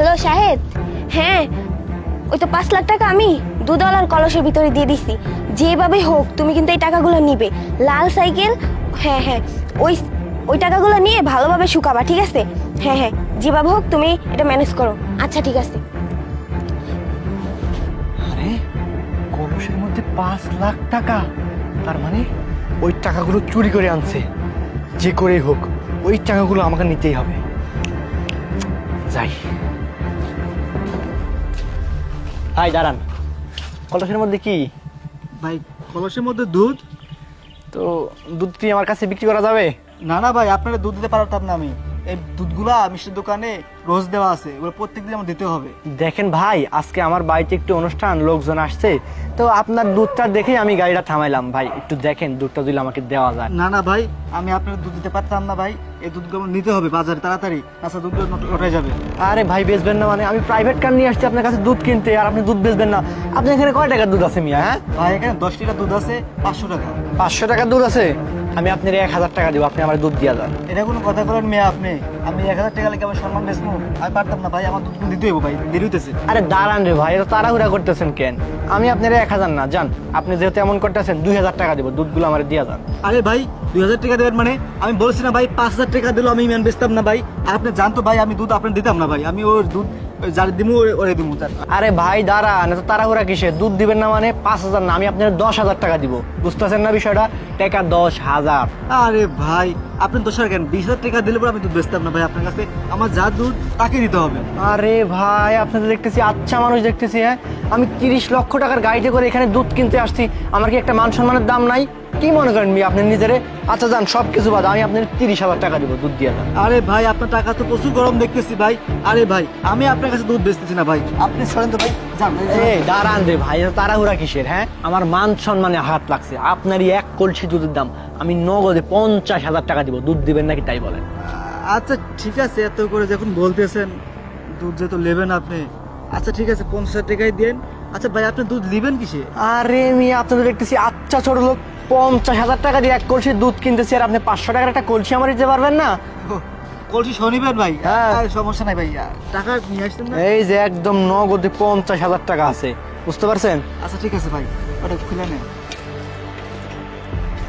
Hello Shahed. হ্যাঁ, ওই তো 5 লাখ টাকা আমি $2 কলসের ভিতরে দিয়ে দিছি। যেভাবে হোক তুমি কিন্তু এই টাকাগুলো নিবে। লাল সাইকেল, হ্যাঁ হ্যাঁ, ওই ওই টাকাগুলো নিয়ে ভালোভাবে শুকাবা, ঠিক আছে? হ্যাঁ হ্যাঁ, যেভাবে হোক তুমি এটা ম্যানেজ করো। আচ্ছা ঠিক আছে। আরে কলসের মধ্যে 5 লাখ টাকা, তার মানে ওই টাকাগুলো চুরি করে আনছে। যে করেই হোক ওই টাকাগুলো আমাকে নিতেই হবে। যাই। ভাই দাঁড়ান, কলসের মধ্যে কি? ভাই কলসের মধ্যে দুধ? তো দুধ কি আমার কাছে বিক্রি করা যাবে? না না ভাই, আপনারা দুধ দিতে পারতাম না আমি। এই দুধগুলা মিষ্টির দোকানে রোজ দেওয়া আছে, এগুলো প্রত্যেকদিন আমার দিতে হবে। দেখেন ভাই, আজকে আমার বাড়িতে একটু অনুষ্ঠান, লোকজন আসছে, তো আপনার দুধটা দেখেই আমি গাড়িটা থামাইলাম। ভাই একটু দেখেন দুধটা দিলে আমাকে দেওয়া যায়। না না ভাই, আমি আপনার দুধ দিতে পারতাম না ভাই। এই দুধগুলো আমার নিতে হবে বাজারে তাড়াতাড়ি, তাছাড়া দুধগুলো লটে যাবে। আরে ভাই বেচবেন না মানে? আমি প্রাইভেট কার নিয়ে আসছি আপনার কাছে দুধ কিনতে, আর আপনি দুধ বেচবেন না? আপনি এখানে কয় টাকার দুধ আছে মিয়া? হ্যাঁ ভাই এখানে 10 লিটার দুধ আছে, 500 টাকা। 500 টাকার দুধ আছে? আমি আপনার 1000 টাকা দিব, আপনি আমার দুধ দিয়া যান। এটা কোনো কথা বলেন মেয়ে আপনি? আমি 1000 টাকা লেগে আমার সম্মান বেচবো? আমি পারতাম না ভাই, আমার দুধ দিতে হইব ভাই, দেরি হইতেছে। আরে দাঁড়ান রে ভাই, এত তাড়াহুড়া করতেছেন কেন? আমি আপনার 1000 না, যান। আপনি যেহেতু এমন করতেছেন 2000 টাকা দিব, দুধগুলো আমার দিয়া যান। আরে ভাই 2000 টাকা দেবেন মানে? আমি বলছি না ভাই 5000 টাকা দিলেও আমি ইমান বেচতাম না ভাই। আর আপনি জানতো ভাই আমি দুধ আপনার দিতাম না ভাই। আমি ওর দুধ যার দিমু ওরে দিমু তার। আরে ভাই দাঁড়ান, এত তাড়াহুড়া কিসে? দুধ দিবেন না মানে 5000 না, আমি আপনার 10,000 টাকা দিব। বুঝতেছেন না বিষয়টা? টাকা 10,000। আরে ভাই আপনি দোষার কেন? 20,000 টাকা দিলে পরে আমি দুধ বেচতাম না ভাই আপনার কাছে। আমার যা দুধ তাকে দিতে হবে। আরে ভাই আপনাদের দেখতেছি আচ্ছা মানুষ দেখতেছি। হ্যাঁ, আমি 30 লক্ষ টাকার গাড়িতে করে এখানে দুধ কিনতে আসছি, আমার কি একটা মান সম্মানের দাম নাই? কি মনে করেন মি আপনি নিজেরে? আচ্ছা যান, সব কিছু বাদ, আমি আপনার 30,000 টাকা দিব, দুধ দিয়ে যান। আরে ভাই আপনার টাকা তো প্রচুর গরম দেখতেছি ভাই। আরে ভাই আমি আপনার কাছে দুধ বেচতেছি না ভাই, আপনি সরেন তো ভাই, যান। এই দাঁড়ান রে ভাই, এত তাড়াহুড়া কিসের? হ্যাঁ, আমার মান সম্মানে হাত লাগছে। আপনারই এক কলসি দুধের দাম আমি নগদে 50,000 টাকা দিব, দুধ দিবেন নাকি তাই বলেন? আচ্ছা ঠিক আছে, এত করে যখন বলতেছেন, দুধ যেহেতু নেবেন আপনি, আচ্ছা ঠিক আছে 50,000 টাকাই দেন। আচ্ছা ভাই আপনি দুধ নেবেন কিসে? আরে মি আপনাদের দেখতেছি আচ্ছা ছোট লোক, 50,000 টাকা দিয়ে এক কলসি দুধ কিনতেছি, আর আপনি 500 টাকার একটা কলসি আমার দিতে পারবেন না? কলসি শনিবার ভাই? হ্যাঁ। আর সমস্যা নাই ভাই, টাকা নিয়ে আসতেন না? এই যে একদম নগদে 50,000 টাকা আছে, বুঝতে পারছেন? আচ্ছা ঠিক আছে ভাই, ওটা খুলে নেন।